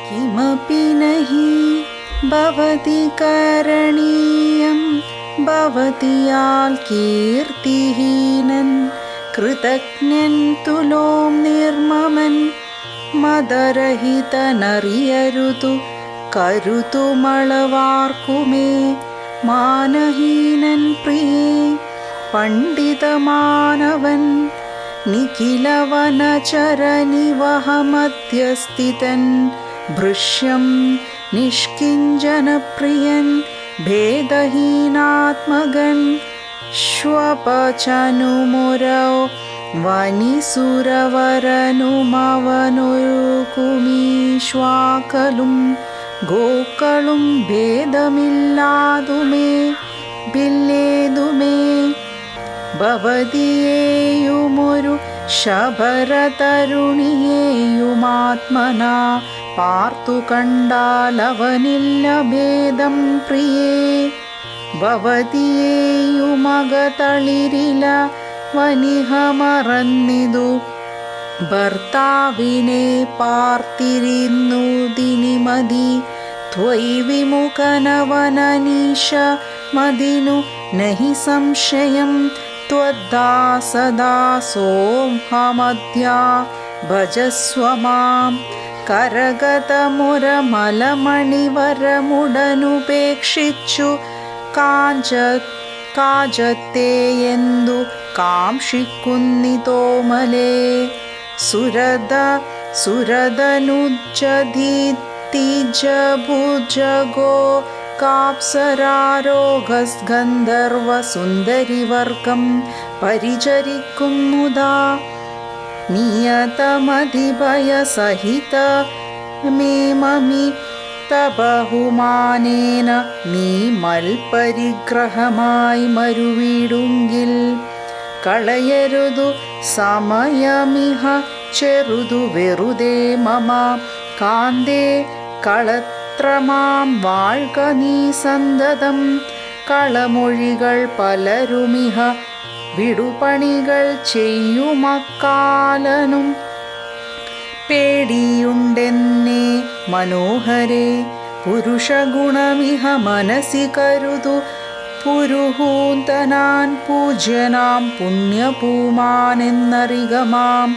किमपि नहि भवति करणीयं भवतियाल कीर्तिहीनन् कृतज्ञൻ തുലോം നിർമ്മമൻ മദരഹിതനറിയരുതു കരുതുമളവാർക്കുമേ മാനഹീനൻ പ്രിയേ പണ്ഡിതമാനവൻ നിഖിലവനചരനിവഹമധ്യസ്ഥിതൻ ഭൃശ്യം നിഷ്കിഞ്ചനപ്രിയൻ ഭേദഹീനാത്മകൻ ശ്വപചനുമുരോ വനിസുരവരനുമവനൊരുകുമീശ്വാക്കലും ഗോക്കളും ഭേദമില്ലാതുമേ ബില്ലേതുമേ ഭവതിയേയുമൊരു ശബരതരുണിയേയുമാത്മനാ പാർത്തു കണ്ടാലവനില്ല ഭേദം പ്രിയേ ഭവതിയേയുമകതളിരില വനിഹമറന്നിതു ഭർത്താവിനെ പാർത്തിരിന്നു ദിനിമതി ത്വയി വിമുഖനവനനീശ മദിനു നഹി സംശയം ത്വദ്ദാസദാസോംഹമദ്യാ ഭജസ്വ മാം കരഗതമുരമലമണിവരമുടനുപേക്ഷിച്ചു കാജത്തെയെന്തു കാംക്ഷിക്കുന്നിതോമലേ സുരതനുജ്ജതിജഭുജഗോ കാപ്സരാരോഗസ്ഗന്ധർവസുന്ദരിവർഗം പരിചരിക്കും മുദാ നിയതമതിഭയസഹിത മേമമി തബഹുമാനേന നീ മൽപരിഗ്രഹമായി മരുവിടുങ്കിൽ കളയരുതു സമയമിഹ ചെറുതു വെറുതെ മമ കാന്തേ കളത്രമാം വാഴ്ക നീ സന്തതം കളമൊഴികൾ പലരുമിഹ വിടുപണികൾ ചെയ്യുമക്കാലനും പേടിയുണ്ടെന്നേ മനോഹരേ പുരുഷഗുണമിഹ മനസി കരുതു പുരുഹൂന്തനാൻ പൂജ്യനാം പുണ്യപൂമാനെന്നറികമാം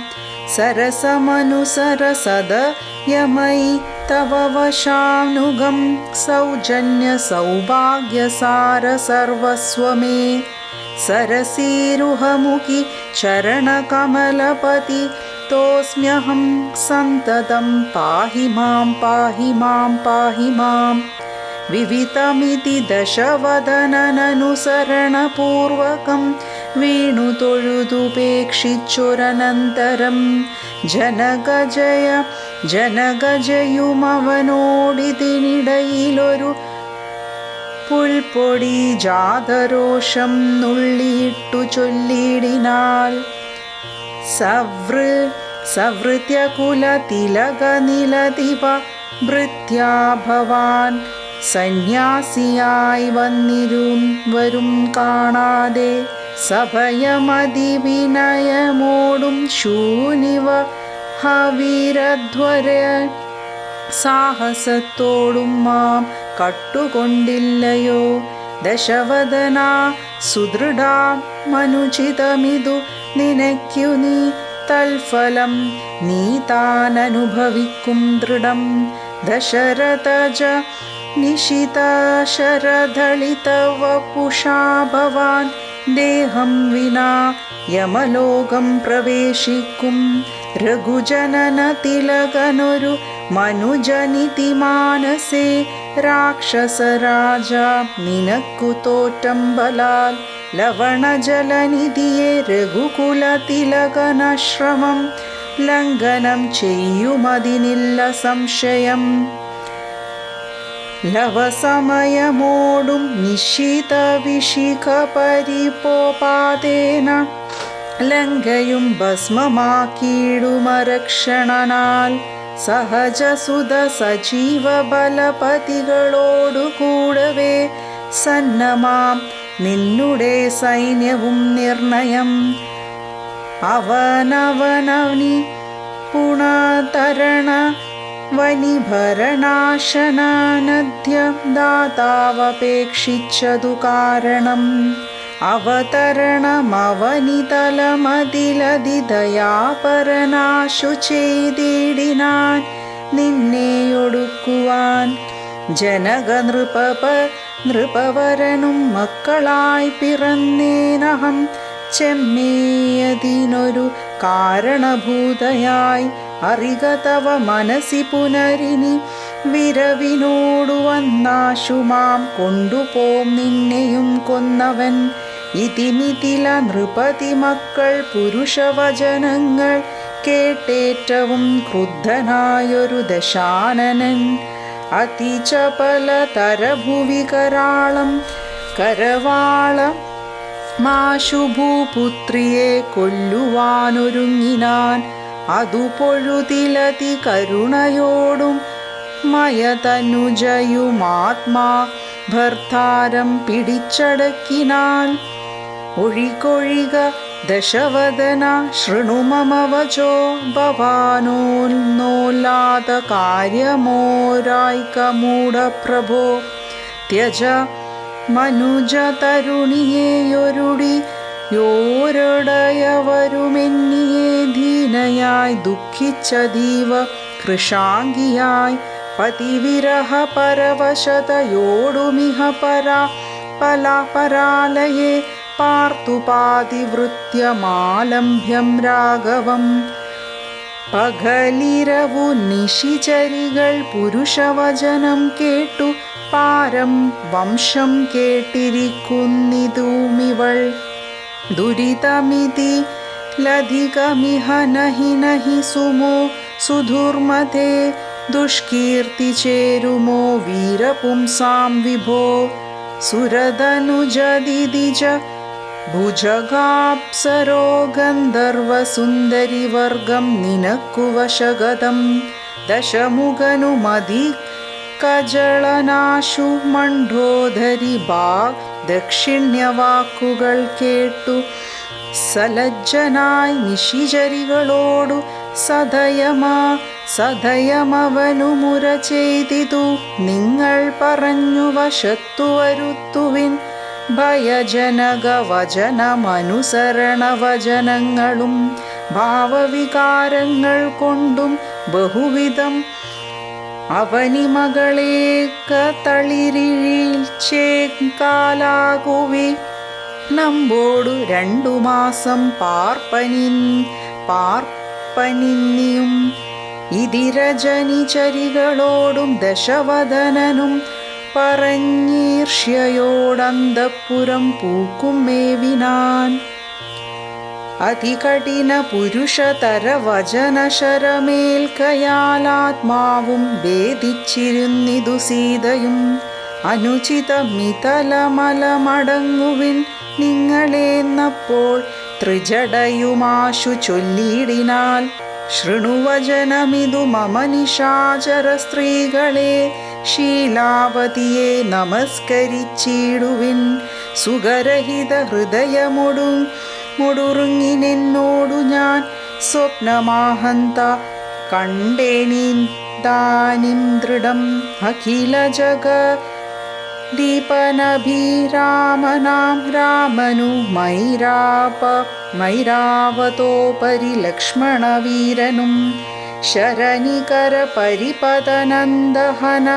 സരസമനുസരസദയമയി തവ വശാനുഗം സൗജന്യ സൗഭാഗ്യസാര സർവസ്വമേ സരസീരുഹമുഖി ചരണകമലപതി തോസ്മ്യഹം സന്തതം പാഹി മാം പാഹി മാം പാഹി മാം വിവിധമിതി ദശവദനനനുസരണപൂർവകം വീണു തൊഴുതുപേക്ഷിച്ചൊരനന്തരം ജനകജയുമവനോടിതിനിടയിലൊരു പുൽപ്പൊടി ജാതരോഷം നുള്ളിയിട്ടു ചൊല്ലിടിനാൾ സവൃത്യകുലതിലകനിലതിവ ഭൃത്യാ ഭവാൻ സന്യാസിയായി വരും കാണാതെ സഭയമതിവിനയമോടും ശൂനിവ ഹവീരധ്വര സാഹസത്തോടും മാം കട്ടുകൊണ്ടില്ലയോ ദശവദനാ സുദൃഢാ മനുചിതമിതു നിനയ്ക്കു നീ തൽഫലം നീ താനനുഭവിക്കും ദൃഢം ദശരഥജ നിശിതശരധളിതവപുഷാ ഭവാൻ ദേഹം വിനാ യമലോകം പ്രവേശിക്കും രഘുജനന തിലകനൊരു മനുജനിതി മാനസേ രാക്ഷസരാജ നിനക്കു തോറ്റം ബലാൽ ലവണജലനിധിയെ രഘുകുല തിലകനശ്രമം ലംഘനം ചെയ്യുമതിനില്ല സംശയം ലവസമയമോടും നിശിത വിശിഖ പരിപോപാതേന ലങ്കയും ഭസ്മമാക്കിയിടുമരക്ഷണനാൽ സഹജസുത സജീവ ബലപതികളോടു കൂടവേ സന്നമാം നിന്നുടെ സൈന്യവും നിർണയം അവനവനവനി പുണതരണ വനിഭരണാശനാനദ്യം ദാതാവപേക്ഷിച്ചതു കാരണം അവതരണമവനിതലമതിലതിദയാപരനാശു ചെയ്തിടിനാൻ നിന്നെയൊടുക്കുവാൻ. നൃപവരനും മക്കളായി പിറന്നേനഹം ചെമ്മേയതിനൊരു കാരണഭൂതയായി. അറിക തവ മനസി പുനരിനി വിരവിനോടു വന്നാശുമാം കൊണ്ടുപോം നിന്നെയും കൊന്നവൻ. ഇതിമിതില നൃപതി മക്കൾ പുരുഷവചനങ്ങൾ കേട്ടേറ്റവും ക്രുദ്ധനായൊരു ദശാനനൻ അതിചപലതരഭുവി കരവാളം മാശുഭൂപുത്രിയെ കൊല്ലുവാനൊരുങ്ങിനാൻ. അതു പൊഴുതിലതി കരുണയോടും മയതനുജയുമാത്മാ ഭർത്താരം പിടിച്ചടക്കിനാൻ. ഒഴികൊഴിക ദശവദന ശൃണു മമ വചോ ഭവാനോല്ലാദ കാര്യമോരായികമൂഢപ്രഭോ. ത്യജ മനുജ തരുണിയെയൊരുടിയോരടയവരുമെന്നിയെ ദീനയായി ദുഃഖിച്ചതീവ കൃശാംഗിയായി. പതിവിരഹ പരവശതയോടുമിഹ പരാലയെ പാർത്തുപാതിവൃത്യമാലംഭ്യം രാഘവം. പകലിരവു നിശിചരികൾ പുരുഷവചനം കേട്ടു പാരം വംശം കേട്ടിരിക്കുന്നിതുമിവൾ. ദുരിതമിതി ലധികമിഹ നഹി സുധുർമതേ ദുഷ്കീർത്തി ചേരുമോ വീരപുംസാം വിഭോ. സുരതനുജദിദിജ ഭുജഗാപ്സരോ ഗന്ധർവസുന്ദരിവർഗം നിനക്കു വശഗതം. ദശമുഖനുമതി കജളനാശു മണ്ഡോധരി ദക്ഷിണ്യവാക്കുകൾ കേട്ടു സലജ്ജനായി നിശിചരികളോടു സദയമവനു മുര ചെയ്തിതു. നിങ്ങൾ പറഞ്ഞു വശത്തു വരുത്തുവിൻ ഭയജനകവചനമനുസരണവചനങ്ങളും ഭാവവികാരങ്ങൾ കൊണ്ടും ബഹുവിധം. അവനിമകളേക തളിരിഴിച്ചേക്കാലാകുവി നമ്പോടു 2 മാസം പാർപ്പനിന്നിയും. ഇതിരജനിചരികളോടും ദശവദനനും പറഞ്ഞീർഷ്യയോടന്തഃപുരം പൂക്കും മേവിനാൻ. അതികഠിന പുരുഷതര വചനശരമേൽക്കയാലാത്മാവും ഭേദിച്ചിരുന്നിതു സീതയും. അനുചിതമിതലമലമടങ്ങുവിൻ നിങ്ങളെന്നപ്പോൾ ത്രിജടയുമാശു ചൊല്ലിയിടിനാൽ. ശൃണുവചനമിതു മമ നിശാചര സ്ത്രീകളെ ശീലാവതിയെ നമസ്കരിച്ചിടുവിൻ. സുഖരഹിത ഹൃദയമൊടുറുങ്ങിനെന്നോടു ഞാൻ സ്വപ്നമാഹന്ത കണ്ടേനിതാനിം ദൃഢം. അഖില ജഗദീപനഭിരാമനാം രാമനു മൈരാവതോപരി ലക്ഷ്മണവീരനും ശരനികര പരിപതനന്ദഹന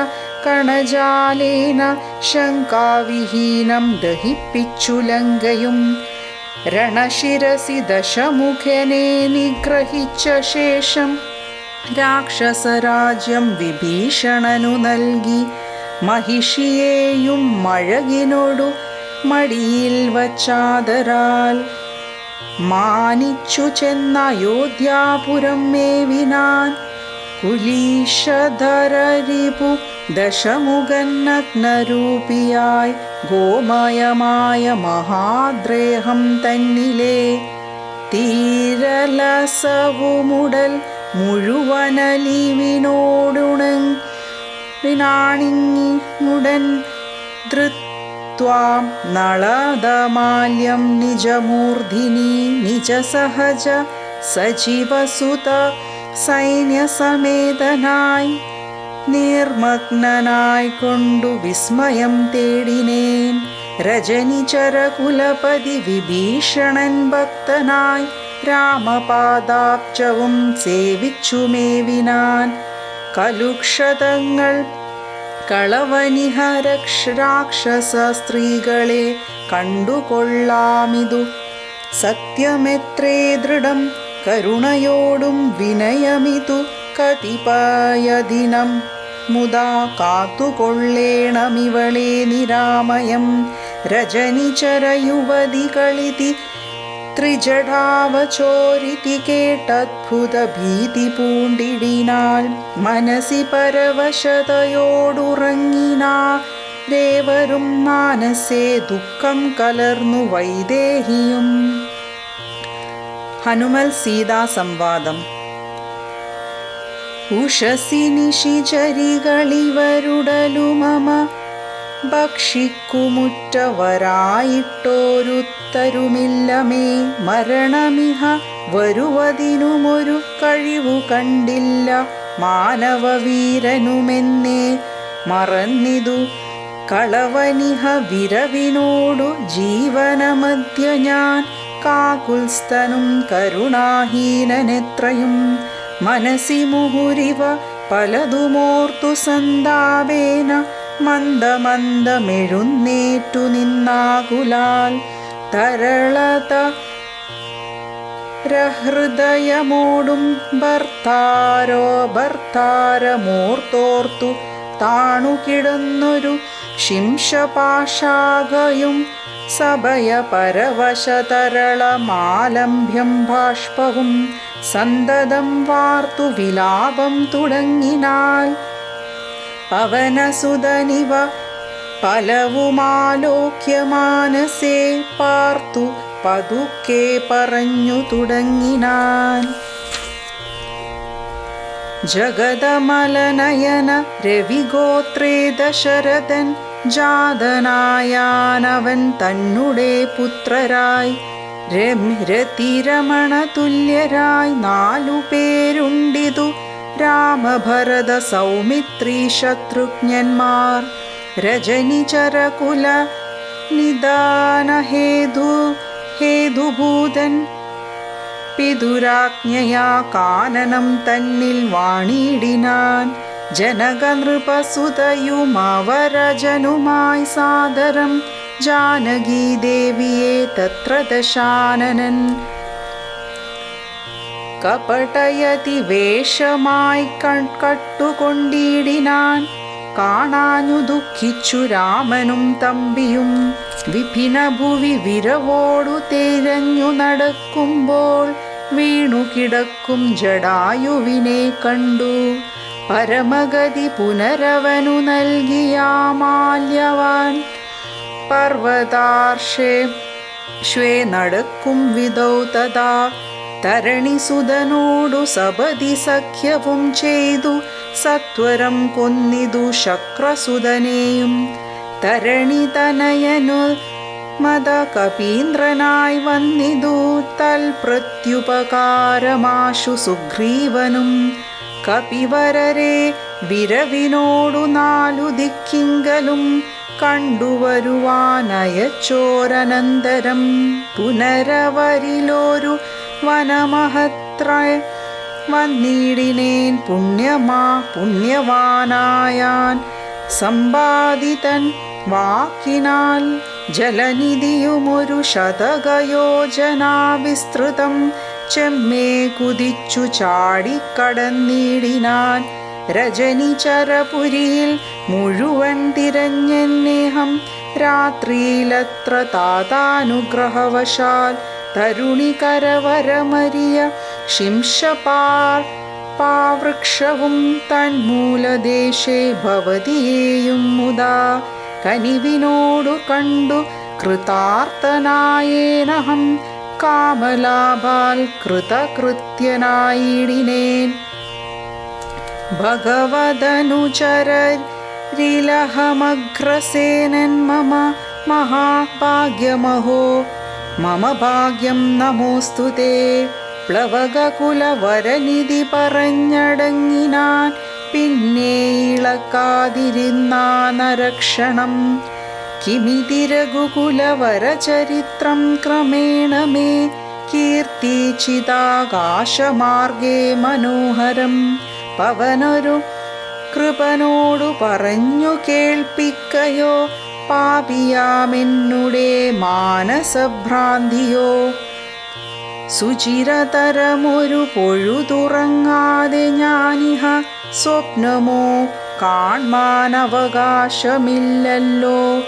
കണജാലേന ശങ്കാവിഹീനം ദഹിപ്പിച്ചു ലങ്കയും. രണശിരസി ദശമുഖനെ നിഗ്രഹിച്ച ശേഷം രാക്ഷസരാജ്യം വിഭീഷണനു നൽകി. മഹിഷിയെയും മഴകിനോടു മടിയിൽ വച്ചാദരാൽ മാനിച്ചു ചെന്ന അയോധ്യാപുരം മേവിനാൻ. കുലീശധരരിപു ദശമുഖൻ നഗ്നരൂപിയായി ഗോമയമായ മഹാദ്രേഹം തന്നിലെ തീരലസവുമുടൽ മുഴുവനലിവിനോടുണങ്ങിനാണിങ്ങുടൻ ധൃത്വാം നളദമാല്യം നിജമൂർധിനി നിജസഹജ സജീവസുത സൈന്യസമേതനായി. നിർമഗ്നനായിക്കൊണ്ടു വിസ്മയം തേടിനേൻ. രജനിചരകുലപതി വിഭീഷണൻ ഭക്തനായി രാമപാദാബ്ജവും സേവിച്ചുമേവിനാൻ. കലുക്ഷതങ്ങൾ കളവനിഹ രാക്ഷസ സ്ത്രീകളെ കണ്ടുകൊള്ളാമിതു സത്യമെത്രേ ദൃഢം. കരുണയോടും വിനയമിതു കതിപയദിനം മുദാ കാത്തുകൊള്ളേണമിവളെ നിരാമയം. രജനിചരയുവതികളിതി ത്രിജടാവചോരിതി കേട്ടദ്ഭുത ഭീതി പൂണ്ടിടിനാൽ. മനസി പരവശതയോടുറങ്ങിനാരേവരും മാനസേ ദുഃഖം കലർന്നു വൈദേഹിയും. ഹനുമൽ സീതാ സംവാദം. ഉഷസി നിശിചരികളിവരുടലു മമ ഭക്ഷിക്കുമുറ്റവരായിട്ടോരുത്തരുമില്ലമേ. മരണമിഹ വരുവതിനുമൊരു കഴിവു കണ്ടില്ല മാനവവീരനുമെന്നേ മറന്നിതു. കളവനിഹ വിരവിനോടു ജീവനമധ്യ ഞാൻ കാകുൽസ്ഥനും കരുണാഹീനനെത്രയും. മനസി മുഹുരിവ പലതുമോർത്തു സന്താപേന മന്ദമന്ദമെഴുന്നേറ്റു നിന്നാകുലാൽ. തരളതരഹൃദയമോടും ഭർത്താരമോർത്തോർത്തു താണുകിടന്നൊരു ശിംശപാശാകയും സഭയ പരവശതരളമാലംഭ്യം ബാഷ്പവും സന്തതം വാർത്തു വിലാപം തുടങ്ങിനാൽ. പവനസുതനിവ പലവുമാലോക്യ മാനസേ പാർത്തു പതുക്കെ പറഞ്ഞു തുടങ്ങിനാൻ. ജഗതമലനയന രവിഗോത്രേ ദശരഥൻ ജാതനായാനവൻ തന്നുടെ പുത്രരായി. രതിരമണ തുല്യരായി 4 പേരുണ്ടിതു രാമഭരത സൗമിത്രി ശത്രുഘ്നന്മാർ. രജനിചരകുല നിദാന ഹേതുഭൂതൻ പിതുരാജ്ഞയാ കാനനം തന്നിൽ വാണിടിനാൻ. ജനകനൃപസുതയുമവരജനുമായി സാദരം ജാനകീദേവിയെ തത്ര ദശാനനൻ. കപടയതി വേഷമായി കട്ടുകൊണ്ടിടിനാൻ. കാണാഞ്ഞു ദുഃഖിച്ചു രാമനും തമ്പിയും. വിപിനഭുവി വിരവോടു തിരഞ്ഞു നടക്കുമ്പോൾ വീണുകിടക്കും ജടായുവിനെ കണ്ടു. പരമഗതി പുനരവനു നൽകിയാമാല്യവാൻ. പർവ്വതാർശ്വേ നടക്കും വിധൗ തഥാ. തരണിസുതനോടു സപതി സഖ്യവും ചെയ്തു സത്വരം കൊന്നിതു ശക്രസുതനെയും. തരണിതനയനു മത കപീന്ദ്രനായി വന്നിതു തൽപ്രത്യുപകാരമാശു സുഗ്രീവനും. കപിവരരെ വിരവിനോടു 4 ദിക്കിങ്കലും കണ്ടുവരുവാനയച്ചോരനന്തരം. പുനരവരിലൊരു വനമഹത്ര വന്നിടിനേൻ പുണ്യവാനായാൻ. സമ്പാദിതൻ വാക്കിനാൽ ജലനിധിയുമൊരു ശതകയോജനാ വിസ്തൃതം ചെമ്മേ കുതിച്ചു ചാടിക്കടന്നിടിനാൻ. രജനിചരപുരിയിൽ മുഴുവൻ തിരഞ്ഞെന്നേഹം രാത്രിയിലത്ര താതാനുഗ്രഹവശാൽ. തരുണികരവരമരിയ ശിംശപാവൃക്ഷവും തന്മൂലദേശേ ഭവതിയേയും മുദാ. കനിവിനോടു കണ്ടു കൃതാർത്ഥനായേനഹം കാമലാഭാൽ കൃതകൃത്യനായിടിനേൻ. ഭഗവദനുചരരിലഹമഗ്രസേനൻ മമ മഹാഭാഗ്യമഹോ മമ ഭാഗ്യം നമോസ്തുതേ. പ്ലവകകുലവരനിധി പറഞ്ഞടങ്ങിനാൻ. പിന്നെ ഇളക്കാതിരുന്നാനരക്ഷണം. കിമിതി രഘുകുലവരചരിത്രം ക്രമേണ മേ കീർത്തിച്ചിതാകാശമാർഗേ മനോഹരം. പവനൊരു കൃപനോടു പറഞ്ഞു കേൾപ്പിക്കയോ പാപിയാമെന്നുടെ മാനസഭ്രാന്തിയോ. സുചിരതരമൊരു പൊഴുതുറങ്ങാതെ ഞാനിഹ സ്വപ്നമോ കാൺമാനവകാശമില്ലല്ലോ.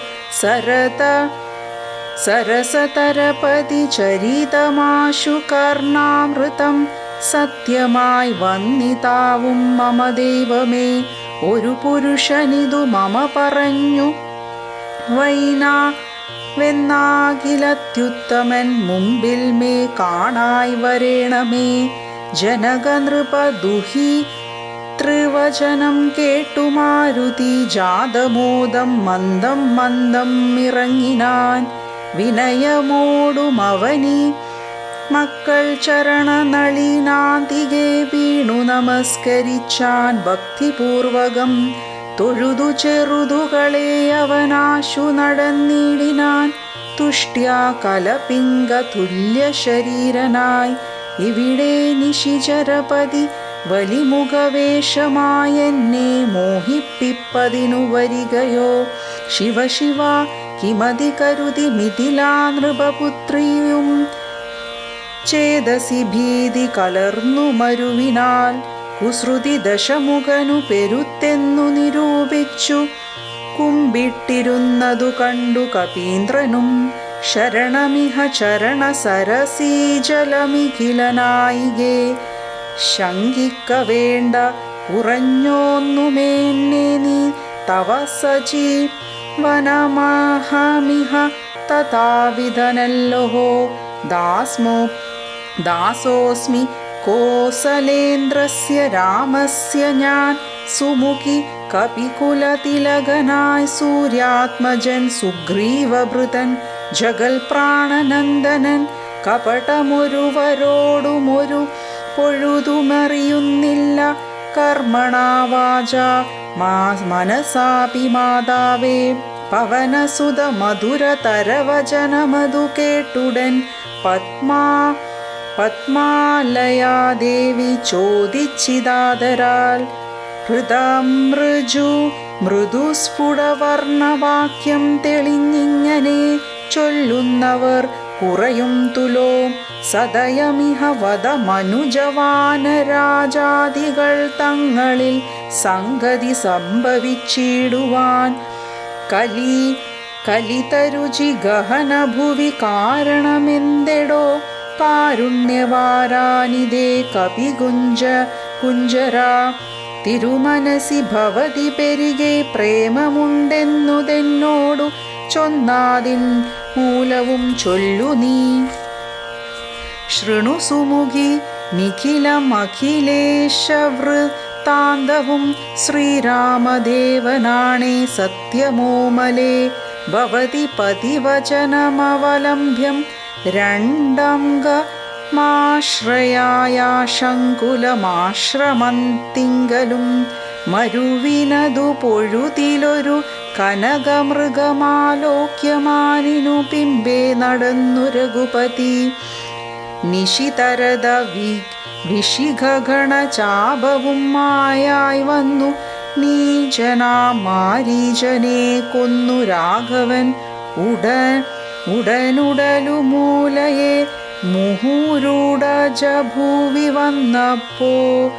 സരസതരപതി ചരിതമാശു കർണാമൃതം സത്യമായി വന്നിതാവും മമ ദൈവമേ. ഒരു പുരുഷനിതു മമ പറഞ്ഞു വെന്നാകിലത്യുത്തമൻ മുമ്പിൽ മേ കാണായി വരേണമേ. ജനകനൃപ ദുഹി ത്രിവചനം കേട്ടു മാരുതി ജാതമോദം മന്ദം മന്ദം ഇറങ്ങിനാൻ. വിനയമോടുമവനി മക്കൾ ചരണനളിനാന്തികെ വീണു നമസ്കരിച്ചാൻ ഭക്തിപൂർവകം. തൊഴുതു ചെറുതുകളെ അവനാശു നടന്നിടിനാൻ. തുഷ്ട്യാ കലപിംഗ തുല്യ ശരീരനായി. ഇവിടെ നിശിചരപതി വലിമുഖവേഷമായെന്നെ മോഹിപ്പിപ്പതിനു വരികയോ. ശിവ ശിവ കിമതി കരുതി മിഥിലാ നൃപപുത്രിയും ചേതസി ഭീതി കലർന്നു മരുവിനാൽ. കുസൃതി ദശമുഖനു പെരുത്തെന്നു നിരൂപിച്ചു കുമ്പിട്ടിരുന്നതു കണ്ടു കപീന്ദ്രനും. ശരണമിഹ ചരണ സരസീജലമിഖിലനായികേ. ശങ്കിക്ക വേണ്ട കുറഞ്ഞോന്നുമേന്നെ നീ തവ സജീവനമഹമിഹ തഥാവിധനല്ലോഹോ. ദാസോസ്മി കോസലേന്ദ്രസ്യ രാമസ്യ ഞാൻ. സുമുഖി കപികുലതിലകനായി സൂര്യാത്മജൻ സുഗ്രീവഭൃതൻ ജഗൽ പ്രാണനന്ദനൻ. കപടമൊരുവരോടുമൊരു പൊഴുതുമറിയുന്നില്ല കർമ്മണാ വാചാ മനസാപി മാതാവേ. പവനസുത മധുരതരവചനമതു കേട്ടുടൻ പത്മാലയാദേവി ചോദിച്ചിതാദരാൽ. മൃദുസ്ഫുടവർണവാക്യം തെളിഞ്ഞിങ്ങനെ ചൊല്ലുന്നവർ കുറയും തുലോ. സദയമിഹ വദ മനുജവാനരാജാദികൾ തങ്ങളിൽ സംഗതി സംഭവിച്ചിടുവാൻ. കലിതരുചി ഗഹന ഭുവി കാരണമെന്തെടോ. കാരുണ്യവാരാനിതേ കുഞ്ചരാ. തിരുമനസി ഭവതി പെരികെ പ്രേമമുണ്ടെന്നുതെന്നോടു ചൊന്നാതിൻ മൂലവും ചൊല്ലു നീ. ശൃണു സുമുഖി നിഖിലമഖിലേശവൃത്താന്തവും. ശ്രീരാമദേവനാണേ സത്യമോമലേ. ഭവതി പതിവചനമവലംബ്യം രണ്ടംഗമാശ്രയായാശങ്കുലമാശ്രമന്തിങ്കലും. മരുവിനതു പൊഴുതിലൊരു കനകമൃഗമാലോക്യമാനിനു പിമ്പേ നടന്നു രഘുപതി. നിശിതരത വിശിഖഗണ ചാപവും മായായി വന്നു. നീചനാമാരീചനെ കൊന്നു രാഘവൻ. ഉടനുടലുമൂലയെ മുഹുരുടജഭൂവി വന്നപ്പോ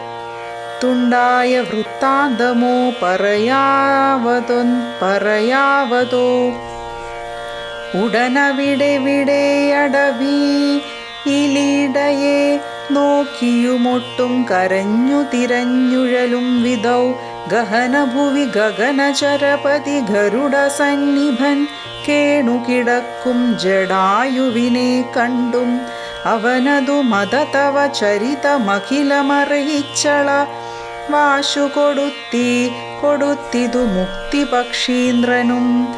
തുണ്ടായ വൃത്താന്തമോ പറയാവതോ. ഉടനവിടെവിടെയടവിയിലിടയെ നോക്കിയുമൊട്ടും കരഞ്ഞു തിരഞ്ഞുഴലും വിധൗ. ഗഹനഭുവി ഗഗനചരപതി ഗരുഡ സന്നിഭൻ കേണുകിടക്കും ജടായുവിനെ കണ്ടും. അവനതു മതതവ ചരിതമഖിലമറിയിച്ചള വാശു കൊടുത്തിതു മുക്തിപക്ഷീന്ദ്രനും.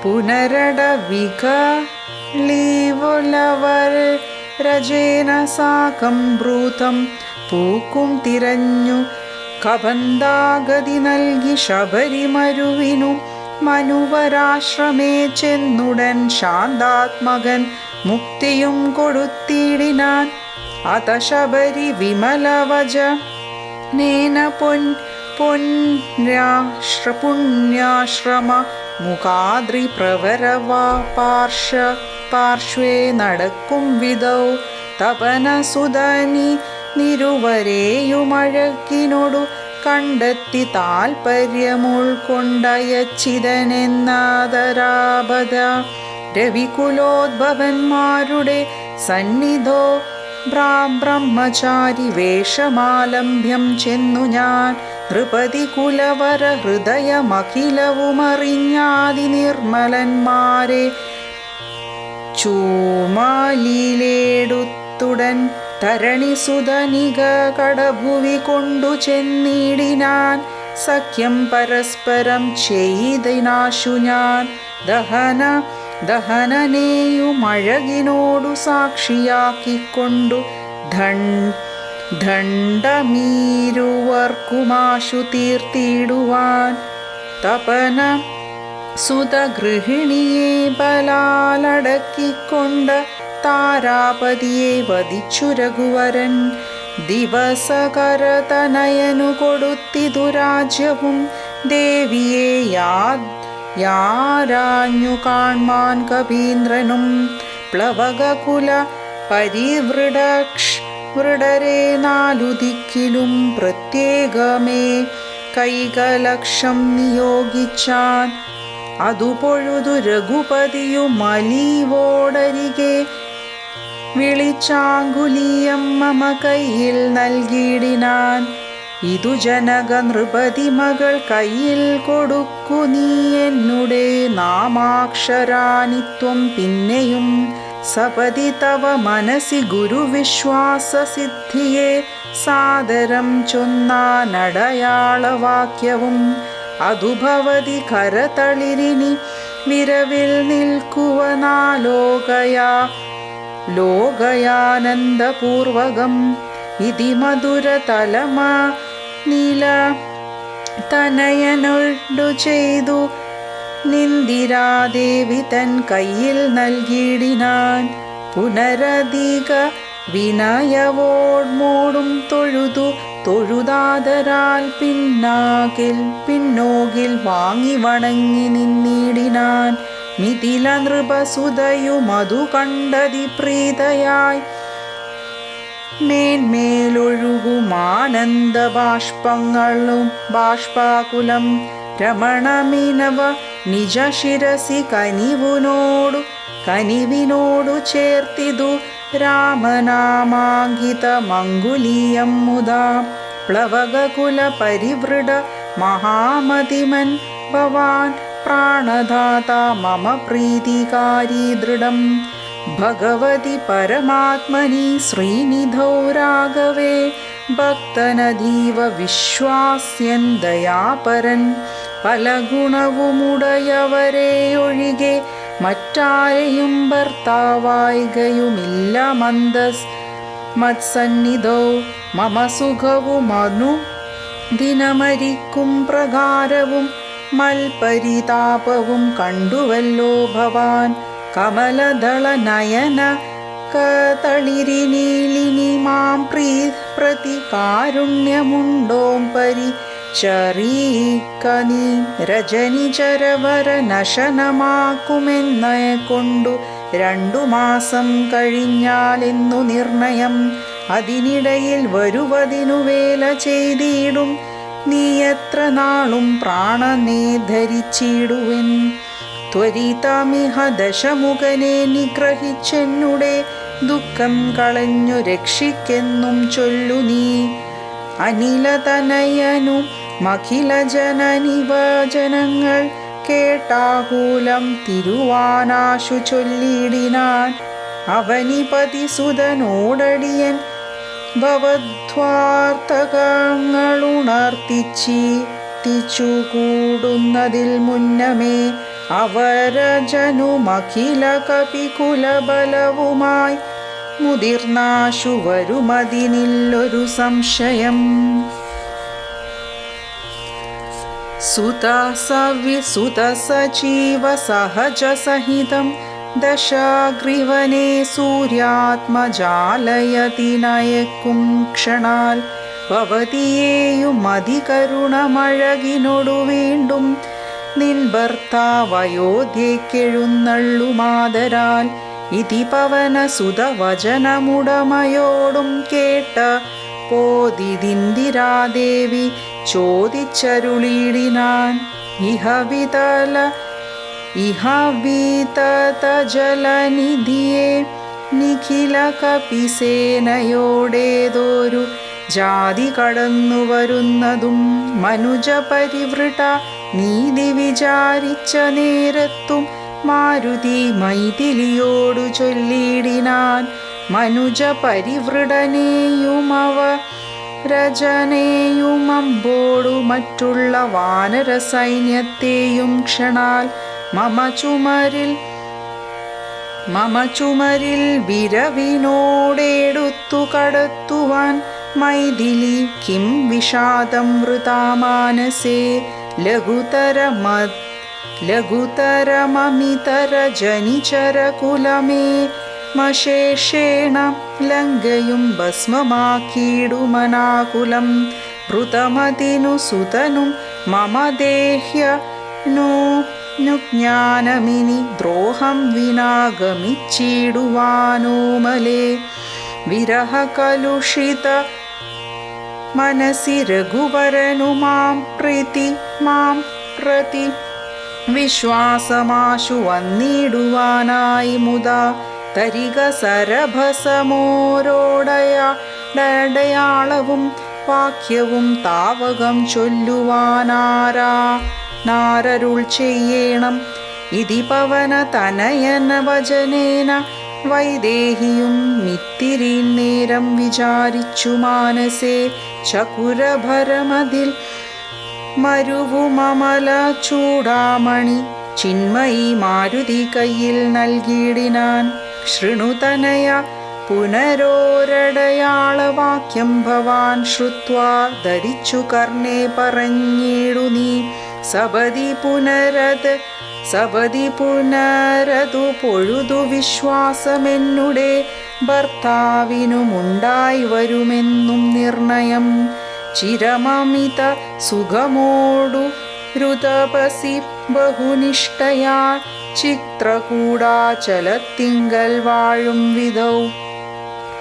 പുനരട വികലീവുലവരജേന സാകം ബ്രൂതം. പൂക്കും തിരഞ്ഞു കബന്ധാഗതി നൽകി ശബരിമരുവിനു മനുവരാശ്രമേ ചെന്നുടൻ ശാന്താത്മകൻ മുക്തിയും കൊടുത്തിടിനാൻ. അത ശബരി വിമലവജ നേന പുണ്യാശ്രമ മുഖാദ്രി പ്രവരവാ പാർശ്വേ നടക്കും വിധൗ തപനസുതനി നിരുവരെയുമഴകിനോടു കണ്ടെത്തി താൽപര്യമുൾക്കൊണ്ടയച്ചിതനെന്നാദരാപദ. രവികുലോദ്ഭവന്മാരുടെ സന്നിധോ ബ്രഹ്മചാരി വേഷമാലംഭ്യം ചെന്നു ഞാൻ. നൃപതി കുലവര ഹൃദയമഖിലവുമറിഞ്ഞാതി നിർമ്മലന്മാരെ ചൂമാലിയിലെടുത്തുടൻ തരണിസുതനിക കടഭുവി കൊണ്ടു ചെന്നിടിനാൻ. സഖ്യം പരസ്പരം ചെയ്തിനാശു ഞാൻ. ദഹനനെയുമഴകിനോടു സാക്ഷിയാക്കിക്കൊണ്ടു ദണ്ഡമീരുവർക്കുമാശു തീർത്തിടുവാൻ. തപന സുതഗൃഹിണിയെ ബലാലടക്കിക്കൊണ്ട താരാപതിയെ വധിച്ചു രഘുവരൻ. ദിവസകരതനയനു കൊടുത്തിതു രാജ്യവും ദേവിയെ യാരാഞ്ഞു കാൺമാൻ കപീന്ദ്രനും. പ്ലവകകുല പരിവൃടരെ നാലുദിക്കിലും പ്രത്യേകമേ കൈകലക്ഷം നിയോഗിച്ചാൻ. അതു പൊഴുതു രഘുപതിയുമലീവോടരികെ വിളിച്ചാങ്കുലീയം മമ കയ്യിൽ നൽകിയിടിനാൻ. ഇതു ജനക നൃപതി മകൾ കയ്യിൽ കൊടുക്കു നീ എന്നുടെ നാമാക്ഷരാനിത്വം പിന്നെയും. സപതി തവ മനസി ഗുരുവിശ്വാസസിദ്ധിയെ സാദരം ചൊന്നാനടയാളവാക്യവും. അതു ഭവതി കരതളിരിനി വിരവിൽ ലോകയാനന്ദപൂർവകം. ഇതി മധുരതലമ നീല തനയനൊടു ചെയ്തു നിന്ദിരാദേവി തൻ കയ്യിൽ നൽകിയിടിനാൻ. പുനരധിക വിനയവോടുമോടും തൊഴുതാദരാൽ പിന്നോകിൽ വാങ്ങി വണങ്ങി നിന്നിടിനാൻ. മിഥില നൃപസുതയുമതു കണ്ടതി പ്രീതയായി മേന്മേലൊഴുകുമാനന്ദ ബാഷ്പാകുലം. രമണമിനവ നിജ ശിരസി കനിവിനോടു ചേർത്തിതു രാമനാമാങ്കിത മംഗുലീയം മുദാ. പ്ലവകകുല പരിവൃഢ മഹാമതിമൻ ഭവാൻ പ്രാണദാത മമ പ്രീതികാരി ദൃഢം. ഭഗവതി പരമാത്മനി ശ്രീനിധൗ രാഘവേ ഭക്തനധീവ വിശ്വാസ്യൻ ദയാപരൻ. പല ഗുണവുമുടയവരെ ഒഴികെ മറ്റാരെയും ഭർത്താവായികയുമില്ല. മത്സന്നിധൗ മമ സുഖവുമനു ദിനമരിക്കും പ്രകാരവും മൽപരിതാപവും കണ്ടുവല്ലോ ഭവാൻ. കമലദള നയന കതളിരിനീലിനി മാം പ്രതി കാരുണ്യമുണ്ടോം പരിചരീക്കനീ. രജനിചരവര നശനമാക്കുമെന്ന കൊണ്ടു 2 മാസം കഴിഞ്ഞാലെന്നു നിർണയം. അതിനിടയിൽ വരുവതിനു വേല ചെയ്തിടും നീ എത്ര നാളും പ്രാണനെ ധരിച്ചിടുവൻ. ത്വരിതമിഹ ദശമുഖനെ നിഗ്രഹിച്ചെന്നുടെ ദുഃഖം കളഞ്ഞു രക്ഷിക്കെന്നും ചൊല്ലു നീ. അനിലതനയനു മഖില ജനനിവചനങ്ങൾ കേട്ടാകൂലം തിരുവാനാശു ചൊല്ലിയിടിനാൻ. അവനിപതി സുതനോടടിയൻ ഭവദ്വാർത്തകങ്ങളുണർത്തിച്ചു കൂടുന്നതിൽ മുന്നമേ അവരജനുമഖില കപികുലബലവുമായി മുതിർന്നാശു വരുമതിനില്ലൊരു സംശയം. സുത സവിസുത സജീവ സഹജസഹിതം ദശഗ്രീവനെ സൂര്യാത്മജാലയതി നയക്കും ക്ഷണാൽ ഭവതിയേയും അതികരുണമഴകിനൊടു വീണ്ടും നിൻ ഭർത്താവയോധ്യക്കെഴുന്നള്ളുമാതരാൽ ഇതി പവന സുതവചനമുടമയോടും കേട്ട പോതിദിന്ദിരാദേവി ചോദിച്ചരുളിടിനാൻ ഇഹ വീതജലനിധിയെ നിഖില കപിസേനയോടേതൊരു ജാതി കടന്നു വരുന്നതും മനുജ പരിവൃട്ട നീതി വിചാരിച്ച നേരത്തും മാരുതി മൈഥിലിയോടു ചൊല്ലിടിനാൻ മനുജ പരിവൃടനെയുമവ രജനെയുമമ്പോടു മറ്റുള്ള വാനര സൈന്യത്തെയും ക്ഷണാൽ മമ ചുമരിൽ വിരവിനോടെടുത്തു കടത്തുവാൻ മൈഥിലി കിം വിഷാദം വൃതാ മാനസേ ലഘുതരമമിതര ജനിചരകുലമേ മശേഷേണ ലങ്കയും ഭസ്മമാക്കിയിടുമനാകുലം വൃതമതിനു സുതനും മമ ദേഹ്യനുജ്ഞാനമിനി ദ്രോഹം വിനാഗമിച്ചിടുവാനോമലേ വിരഹ കലുഷിത മനസി രഘുവരനു മാം പ്രതി വിശ്വാസമാശു വന്നിടുവാനായി മുതാ തരിക സരഭസമോരോടയാളവും വാക്യവും താവകം ചൊല്ലുവാനാരരുൾ ചെയ്യണം ഇതി പവന തനയന വചനേന വൈദേഹിയും മിത്തിരി നേരം വിചാരിച്ചു മാനസേ ചകുരഭരമതിൽ മരുവുമല ചൂടാമണി ചിന്മയി മാരുതി കയ്യിൽ നൽകിയിടിനാൻ ശൃണുതനയ പുനരോരടയാളവാക്യം ഭവാൻ ശ്രുത്വാ ധരിച്ചു കർണേ പറഞ്ഞിടു നീ സപതി പുനരതു പൊഴുതു വിശ്വാസമെന്നുടെ ഭർത്താവിനുമുണ്ടായി വരുമെന്നും നിർണയം ചിരമമിത സുഖമോടു രുതപസി ബഹുനിഷ്ഠയാ ചിത്രകൂടാചലത്തിങ്കൽ വാഴും വിധൗ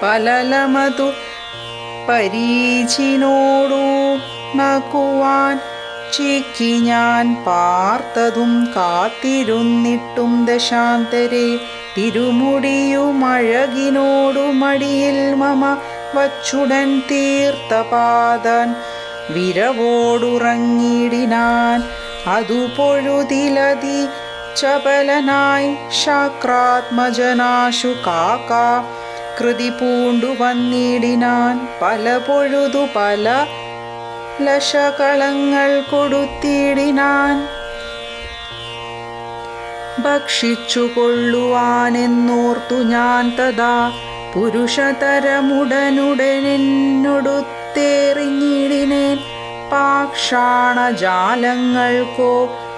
പലലമതു പരീചിനോടു നക്കുവാൻ ചിക്കി ഞാൻ പാർത്തതും കാത്തിരുന്നിട്ടും ദശാന്തരെ തിരുമുടിയുമഴകിനോടു മടിയിൽ മമ വച്ചുടൻ തീർത്ഥപാദൻ വിരവോടുറങ്ങിടിനാൻ അതു പൊഴുതിലതി ചപലനായി ശക്രാത്മജനാശു കാക്ക കൃതി പൂണ്ടു വന്നിടിനാൻ പല പൊഴുതു പല ലശകളങ്ങൾ കൊടുത്തിടിനാൻ ഭക്ഷിച്ചു കൊള്ളുവാനെന്നോർത്തു ഞാൻ തഥാ പുരുഷതരമുടനുടനെന്നൊടുത്തേറിഞ്ഞിടിനേൻ പാക്ഷാണജാലങ്ങൾ കൊണ്ടതുകൊണ്ടവൻ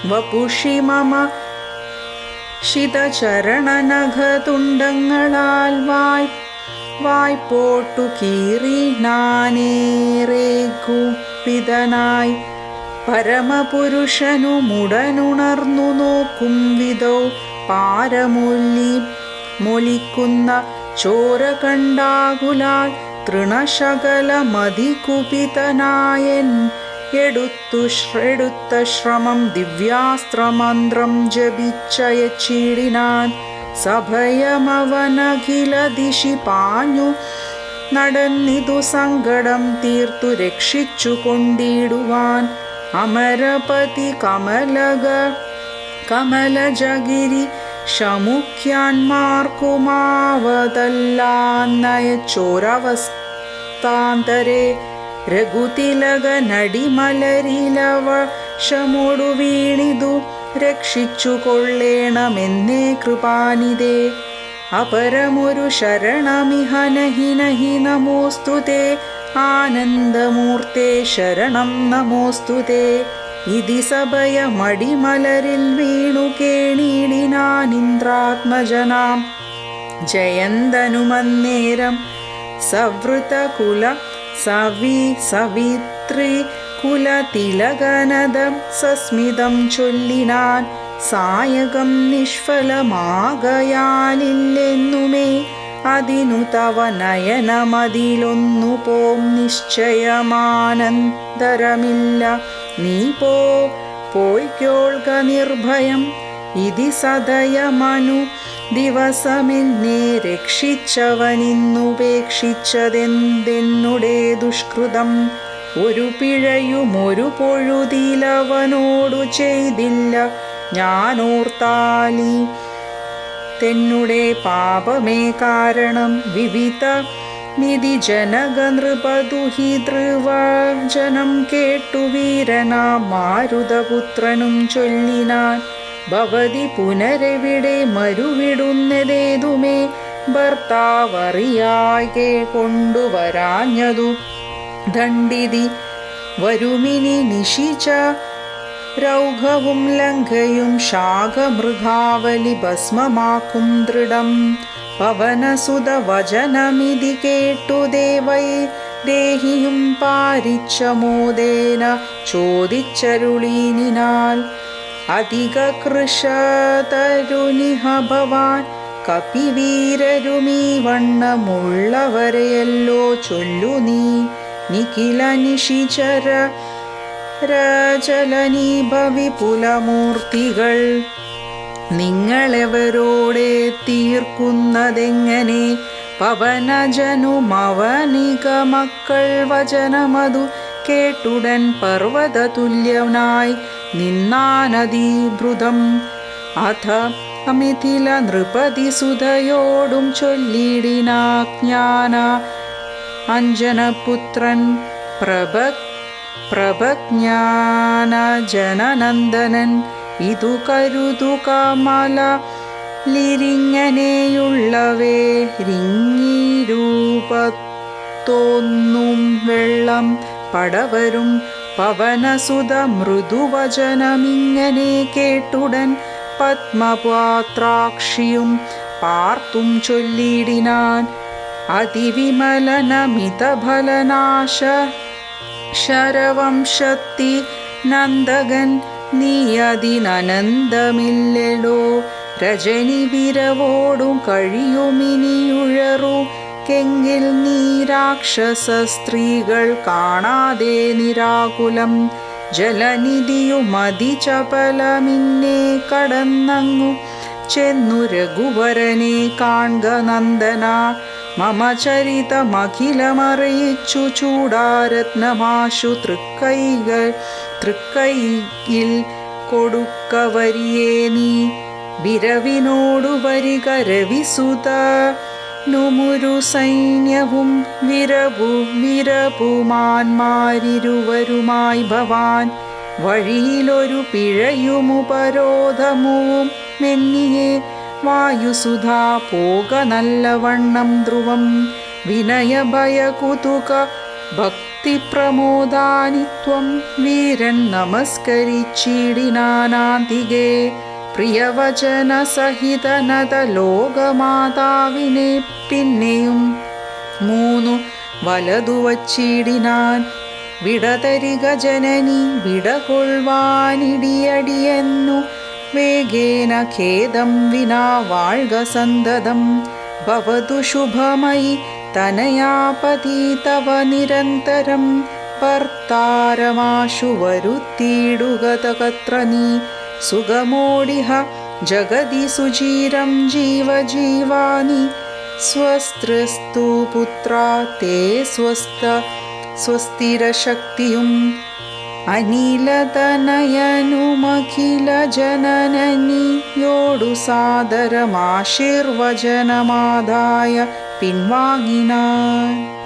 വപുഷി മമ ശിതചരണനഖതുണ്ടങ്ങളാൽ വായ്പോട്ടു കീറി നാനേറെ കുപിതനായി പരമപുരുഷനു മുടനുണർന്നു നോക്കും വിധൗ പാരമൊലിക്കുന്ന ചോര കണ്ടാകുലാൽ തൃണശകലമതികുപിതനായൻ എടുത്ത ശ്രമം ദിവ്യാസ്ത്രമന്ത്രം ജപിച്ചയച്ചിടിനാൻ സഭയമവനഖില ദിശി പാഞ്ഞു നടന്നിതു സങ്കടം തീർത്തു രക്ഷിച്ചു കൊണ്ടിടുവാൻ അമരപതി കമലജഗിരി ശമുഖ്യാന്മാർക്കുമാവതല്ലാന്നയച്ചോരവസ്ഥാന്തരെ രഘുതിലക നടിമലരിലവശമൊടു വീണിതു രക്ഷിച്ചു കൊള്ളേണമെന്നേ കൃപാനിധേ അപരമൊരു ശരണമിഹ നഹി നമോസ്തുതേ ആനന്ദമൂർത്തേ ശരണം നമോസ്തുതേ. ഇതി സഭയമടിമലരിൽ വീണു കേണിടിനാനിന്ദ്രാത്മജനാം ജയന്തനുമന്നേരം സവൃതകുല സവിത്രി കുലതിലകനദം സസ്മിതം ചൊല്ലിനാൻ. സായകം നിഷ്ഫലമാകയാലില്ലെന്നുമേ അതിനു തവ നയനമതിലൊന്നു പോം നിശ്ചയമാനന്തരമില്ല. നീ പോയ്ക്കൊള്ളുക നിർഭയം. ഇതി സദയമനു ദിവസമെന്നെ രക്ഷിച്ചവനിന്നുപേക്ഷിച്ചതെന്തെന്നുടെ ദുഷ്കൃതം. ഒരു പിഴയും ഒരു പൊഴുതിലവനോടു ചെയ്തില്ല ഞാനോർത്താലി തെന്നുടെ പാപമേ കാരണം. വിവിധ നിധി ജനക നൃപദുഹി ധ്രുവജനം കേട്ടു വീരനാം മാരുതപുത്രനും ചൊല്ലിനാൻ. ഭവതി പുനരെവിടെ മരുവിടുന്നതേതുമേ ഭർത്താവറിയാകെ കൊണ്ടുവരാഞ്ഞതു ദണ്ഡിതി വരുമിനി നിശിച്ച രൗഘവും ലങ്കയും ശാഖമൃഗാവലി ഭസ്മമാക്കും ദൃഢം. പവനസുത വചനമിതി കേട്ടു ദേഹിയും പാരിച്ചമോദേന ചോദിച്ചരുളീനിനാൽ. അധിക കൃശതരുനിഹ ഭവാൻ കപിവീരരുമീ വണ്ണമുള്ളവരെയല്ലോ ചൊല്ലു നീ. നിഖില നിശിചര രചലനീഭവിപുലമൂർത്തികൾ നിങ്ങളെവരോടെ തീർക്കുന്നതെങ്ങനെ? പവനജനുമവനിക മക്കൾ വചനമതു കേട്ടുടൻ പർവ്വതതുല്യനായി നിന്നാനദീഭൃതം. അഥ അമിഥില നൃപതി സുതയോടും ചൊല്ലിടിനാജ്ഞാന അഞ്ജനപുത്രൻ പ്രഭജ്ഞാന ജനനന്ദനൻ. ഇതു കരുതു കമലിരിങ്ങനെയുള്ളവേ റിങ്ങിരൂപത്തോന്നും വെള്ളം പടവരും. പവനസുത മൃദുവചനമിങ്ങനെ കേട്ടുടൻ പത്മപാത്രാക്ഷിയും പാർത്തും ചൊല്ലിടിനാൻ. അതിവിമലനമിതഫലനാശ ശരവംശത്തി നന്ദകൻ നീ അതിനനന്തമില്ലടോ. രജനി വിരവോടും കഴിയുമിനിയുഴറു കെങ്കിൽ നീ രാക്ഷസ സ്ത്രീകൾ കാണാതെ നിരാകുലം. ജലനിധിയുമതി ചപലമിന്നെ കടന്നങ്ങു ചെന്നു രഘുവരനെ കാൺക നന്ദന. മമ ചരിതമഖിലമറിയിച്ചു ചൂടാരത്നമാശു തൃക്കൈയിൽ കൊടുക്ക വരിയേ നീ. വിരവിനോടു വരിക രവിസുതനുമുരു സൈന്യവും വിരപുമാന്മാരിരുവരുമായി ഭവാൻ. വഴിയിലൊരു പിഴയുമുപരോധമുവും മെന്നിയെ വായുസുധാ പോക നല്ലവണ്ണം ധ്രുവം. വിനയഭയകുതുക ഭക്തിപ്രമോദാനിത്വം വീരൻ നമസ്കരിച്ചിടിനാനാന്തികെ. പ്രിയവചന സഹിതനത ലോകമാതാവിനെ പിന്നെയും മൂന്നു വലതു വച്ചിടിനാൻ. വിടതരിക ജനനി വിടകൊള്ളുവാനിടിയടിയെന്നു വേഗേന ഖേദം വിനാ വാഴ്ക സന്തതം. ഭവതു ശുഭമയി തനയാപതി തവ നിരന്തരം. ഭർത്താരമാശു വരുത്തിയിടുക തകത്ര നീ. സുഖമോടിഹ ജഗതി സുചിരം ജീവജീവാനി. സ്വസ്ത്രസ്തു പുത്ര തേ സ്വസ്ഥിരശക്തിയും. അനിലതനയനുമഖില ജനനനിയോടു സാദരമാശീർവചനമാദായ പിൻവാങ്ങിനാൻ.